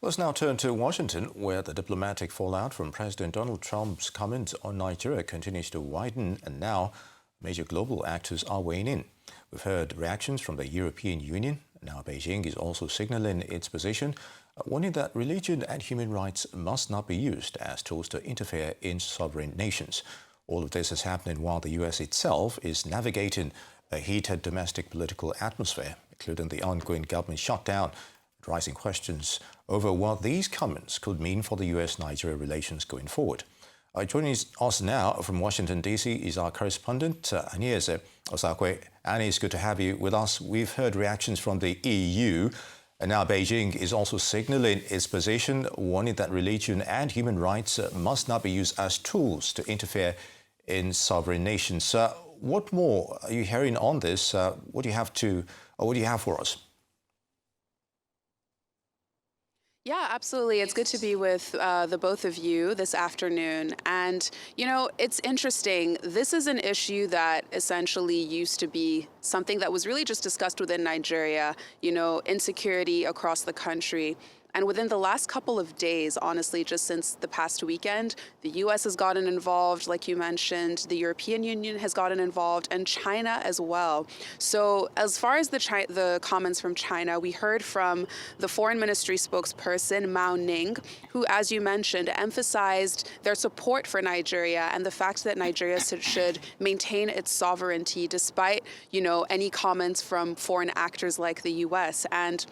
Let's now turn to Washington, where the diplomatic fallout from President Donald Trump's comments on Nigeria continues to widen, and now major global actors are weighing in. We've heard reactions from the European Union. Now Beijing is also signaling its position, warning that religion and human rights must not be used as tools to interfere in sovereign nations. All of this is happening while the US itself is navigating a heated domestic political atmosphere, including the ongoing government shutdown, raising questions over what these comments could mean for the US-Nigeria relations going forward. Joining us now from Washington, D.C. is our correspondent, Agnese Osakwe. Annie, it's good to have you with us. We've heard reactions from the EU, and now Beijing is also signaling its position, warning that religion and human rights must not be used as tools to interfere in sovereign nations. What more are you hearing on this? What do you have for us? Yeah, absolutely. It's good to be with the both of you this afternoon. And, you know, it's interesting. This is an issue that essentially used to be something that was really just discussed within Nigeria, you know, insecurity across the country. And within the last couple of days, honestly, just since the past weekend, the US has gotten involved, like you mentioned, the European Union has gotten involved, and China as well. So as far as the comments from China, we heard from the foreign ministry spokesperson, Mao Ning, who, as you mentioned, emphasized their support for Nigeria and the fact that Nigeria should maintain its sovereignty despite, you know, any comments from foreign actors like the US. And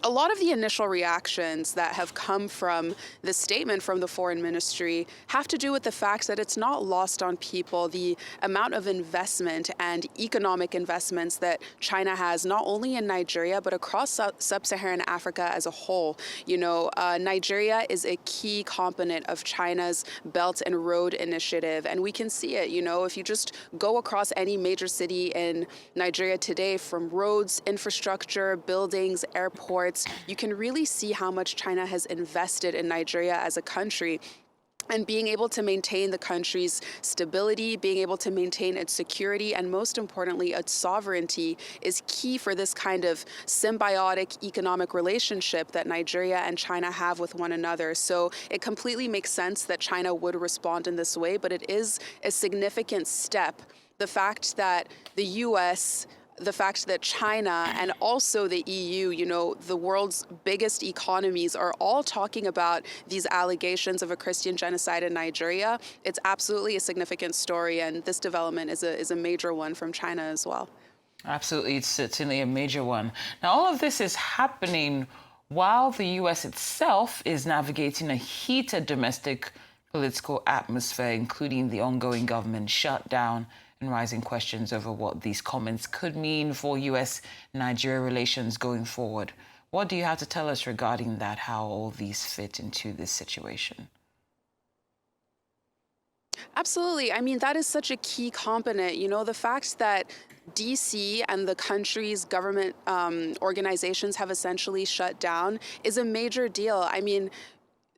a lot of the initial reactions that have come from this statement from the foreign ministry have to do with the fact that it's not lost on people the amount of investment and economic investments that China has, not only in Nigeria, but across sub-Saharan Africa as a whole. You know, Nigeria is a key component of China's Belt and Road Initiative, and we can see it, you know, if you just go across any major city in Nigeria today, from roads, infrastructure, buildings, airports, you can really see how much China has invested in Nigeria as a country. And being able to maintain the country's stability, being able to maintain its security, and most importantly, its sovereignty is key for this kind of symbiotic economic relationship that Nigeria and China have with one another. So it completely makes sense that China would respond in this way, but it is a significant step. The fact that the US, the fact that China and also the EU, you know, the world's biggest economies, are all talking about these allegations of a Christian genocide in Nigeria, it's absolutely a significant story, and this development is a major one from China as well. Absolutely, it's certainly a major one. Now, all of this is happening while the US itself is navigating a heated domestic political atmosphere, including the ongoing government shutdown and rising questions over what these comments could mean for US-Nigeria relations going forward. What do you have to tell us regarding that, how all these fit into this situation? Absolutely. I mean, that is such a key component. You know, the fact that DC and the country's government organizations have essentially shut down is a major deal. I mean,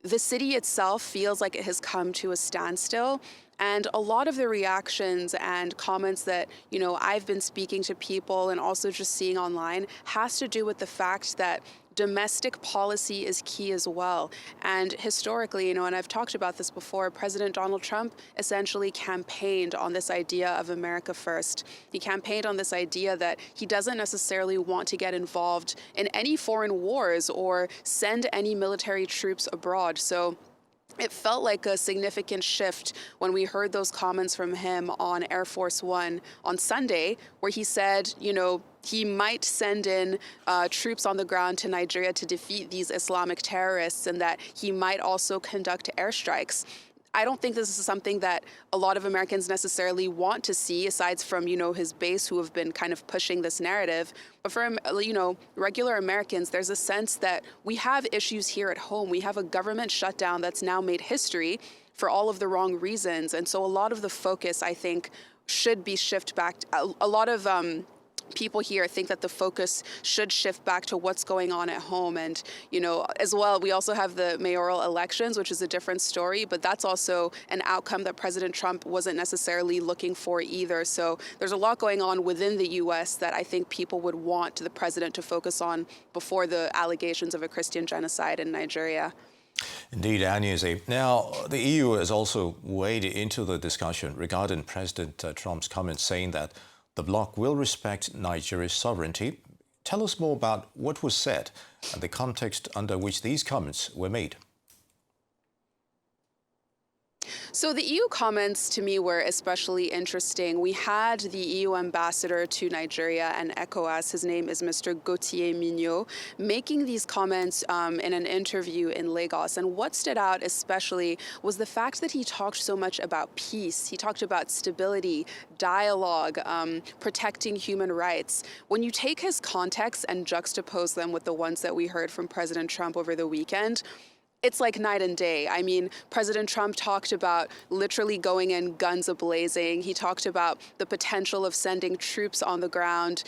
the city itself feels like it has come to a standstill. And a lot of the reactions and comments that, you know, I've been speaking to people and also just seeing online has to do with the fact that domestic policy is key as well. And historically, you know, and I've talked about this before, President Donald Trump essentially campaigned on this idea of America first. He campaigned on this idea that he doesn't necessarily want to get involved in any foreign wars or send any military troops abroad. So it felt like a significant shift when we heard those comments from him on Air Force One on Sunday, where he said, you know, he might send in troops on the ground to Nigeria to defeat these Islamic terrorists, and that he might also conduct airstrikes. I don't think this is something that a lot of Americans necessarily want to see, aside from, you know, his base who have been kind of pushing this narrative. But for, you know, regular Americans, there's a sense that we have issues here at home. We have a government shutdown that's now made history for all of the wrong reasons. And so a lot of the focus, I think, should be shifted back. A lot of people here think that the focus should shift back to what's going on at home. And, as well, we also have the mayoral elections, which is a different story, but that's also an outcome that President Trump wasn't necessarily looking for either. So there's a lot going on within the U.S. that I think people would want the president to focus on before the allegations of a Christian genocide in Nigeria. Indeed, Agnew. Now, the EU has also weighed into the discussion regarding President Trump's comments, saying that the bloc will respect Nigeria's sovereignty. Tell us more about what was said and the context under which these comments were made. So the EU comments to me were especially interesting. We had the EU ambassador to Nigeria and ECOWAS, his name is Mr. Gauthier Mignot, making these comments in an interview in Lagos. And what stood out especially was the fact that he talked so much about peace. He talked about stability, dialogue, protecting human rights. When you take his context and juxtapose them with the ones that we heard from President Trump over the weekend, it's like night and day. I mean, President Trump talked about literally going in guns a-blazing. He talked about the potential of sending troops on the ground,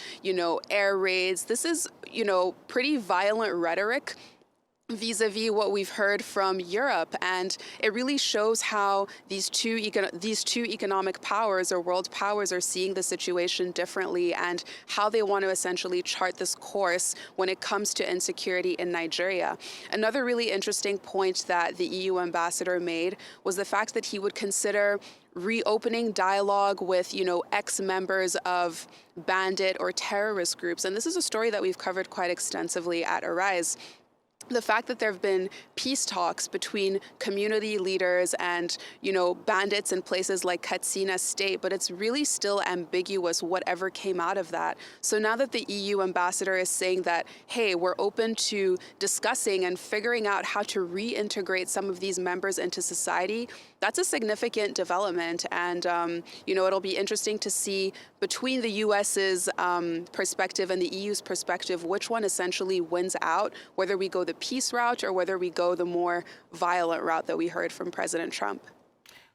air raids. This is, pretty violent rhetoric vis-a-vis what we've heard from Europe. And it really shows how these two economic powers or world powers are seeing the situation differently and how they want to essentially chart this course when it comes to insecurity in Nigeria. Another really interesting point that the EU ambassador made was the fact that he would consider reopening dialogue with, ex-members of bandit or terrorist groups. And this is a story that we've covered quite extensively at Arise. The fact that there have been peace talks between community leaders and, bandits in places like Katsina State, but it's really still ambiguous whatever came out of that. So now that the EU ambassador is saying that, hey, we're open to discussing and figuring out how to reintegrate some of these members into society, that's a significant development. And, it'll be interesting to see between the U.S.'s perspective and the EU's perspective, which one essentially wins out, whether we go the peace route or whether we go the more violent route that we heard from President Trump.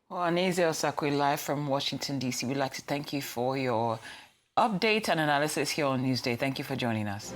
Well, Anaeze Osakwe, live from Washington, D.C., we'd like to thank you for your update and analysis here on Newsday. Thank you for joining us.